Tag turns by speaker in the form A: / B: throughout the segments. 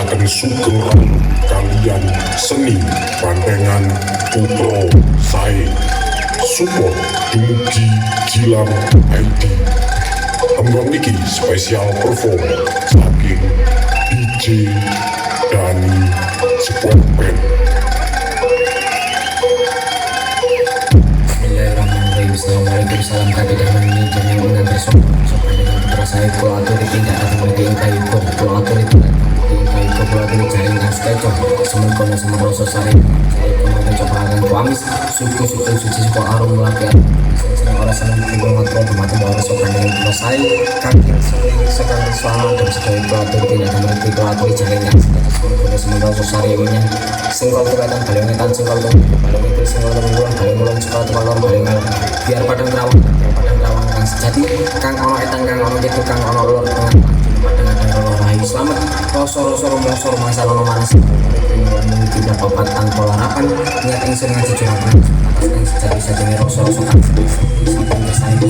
A: Saken sugeng kalian seni pandangan putro sae support dumugi Gilang ID. Tembang niki spesial perform saking DJ Dani Squad Band.
B: Bismillahirrahmanirrahim. Assalamualaikum, salam kaki dan mani jangan dengan bersama dengan putra saya kalau atur ditindak atau mungkin kayu kok kalau atur ditindak kayu kok kalau atur jaring dan sketchok semua kono semua rasa sari saya kono mencoba dengan kuamis suku suci kok arum laki orang senang juga ngobrol tempat baru sopan dengan putra saya kaki sekarang suara dan sekali kalau atur tidak akan mati kalau atur jaring dan sketchok semua kono semua rasa sari ini singkol kelihatan balongetan singkol balong itu singkol terbuang balong belum suka tukang balong biar padang terawang kang sejati kang ono etang kang ono gitu kang ono lor tengah padang ono rahayu selamat rosor mosor masalah ono manas tidak papat tanpa harapan niat ingsun ngaji juragan atas yang sejati saja rosor kang sampai kesan itu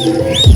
C: Hey.